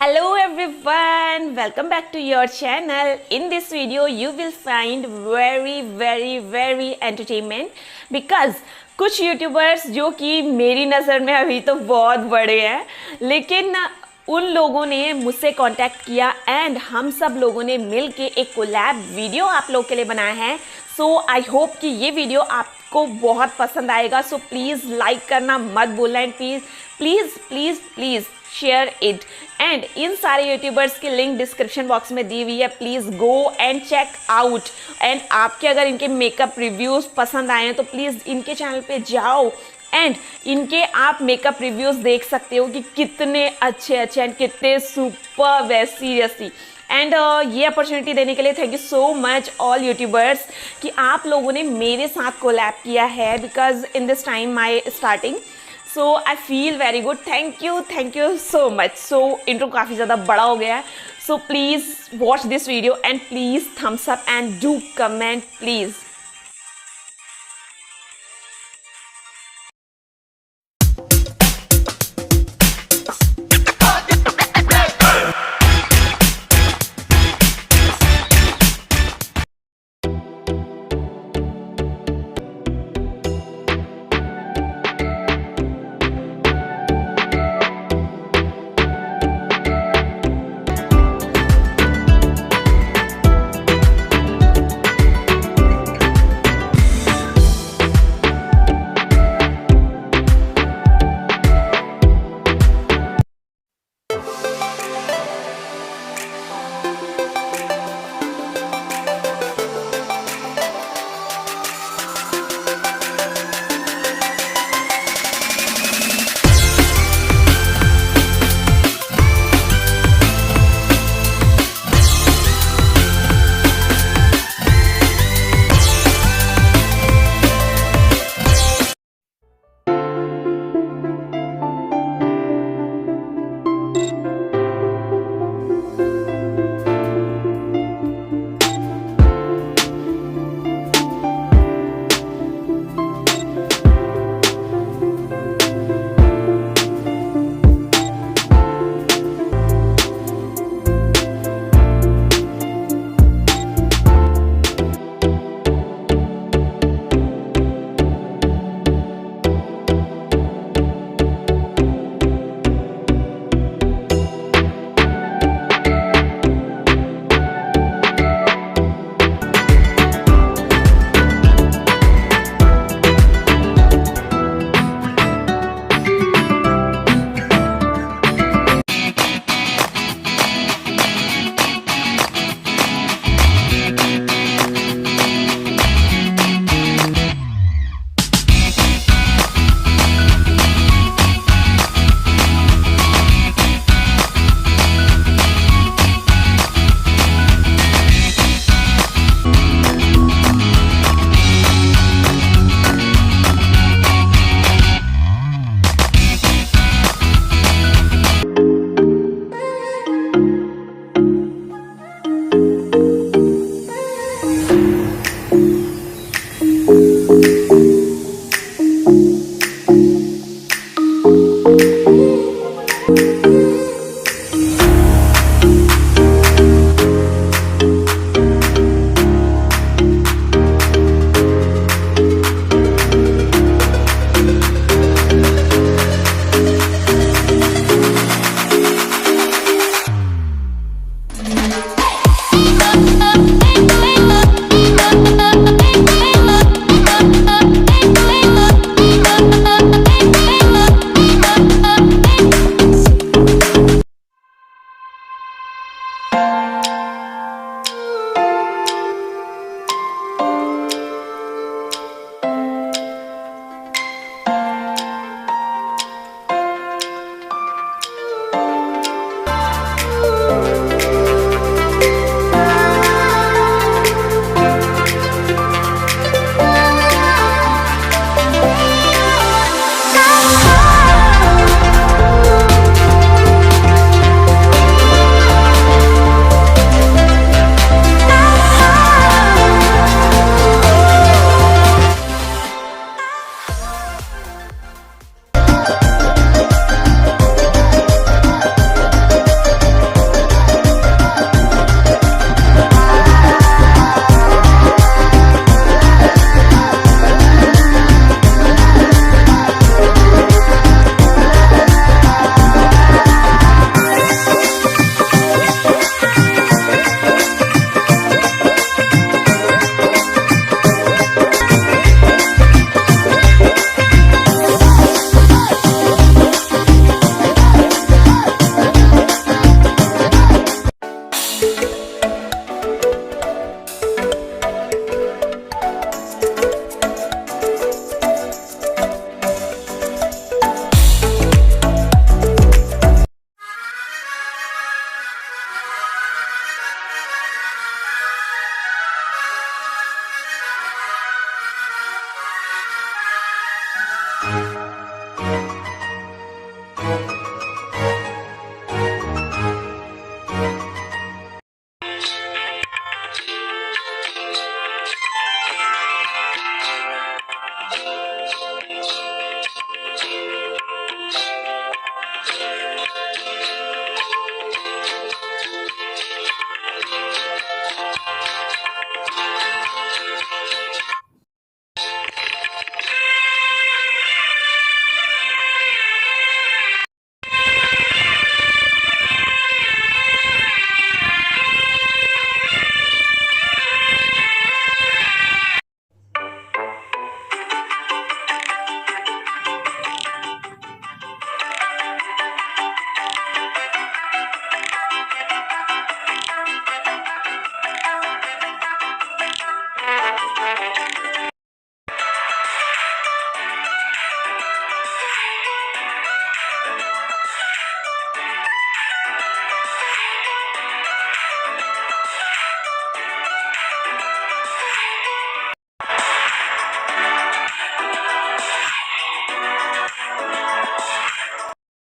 Hello everyone, welcome back to your channel. In this video you will find very entertainment because कुछ YouTubers जो कि मेरी नज़र में अभी तो बहुत बड़े हैं, लेकिन उन लोगों ने मुझसे कांटेक्ट किया एंड हम सब लोगों ने मिल के एक कोलैब वीडियो आप लोग के लिए बनाया है. सो आई होप कि ये वीडियो आपको बहुत पसंद आएगा. सो प्लीज़ लाइक करना मत भूलना and please share it. And in सारे यूट्यूबर्स की लिंक डिस्क्रिप्शन बॉक्स में दी हुई है. Please go and check out. And आपके अगर इनके मेकअप रिव्यूज़ पसंद आए हैं तो प्लीज़ इनके चैनल पे जाओ एंड इनके आप मेकअप रिव्यूज़ देख सकते हो कि कितने अच्छे एंड कितने सुपर है सीरियसली. एंड ये अपॉर्चुनिटी देने के लिए thank you so much all YouTubers कि आप लोगों ने मेरे साथ कोलैब किया है because in this time my starting. So I feel very good. Thank you so much. So intro काफ़ी ज़्यादा बड़ा हो गया है. So please watch this video and please Thums up and do comment please.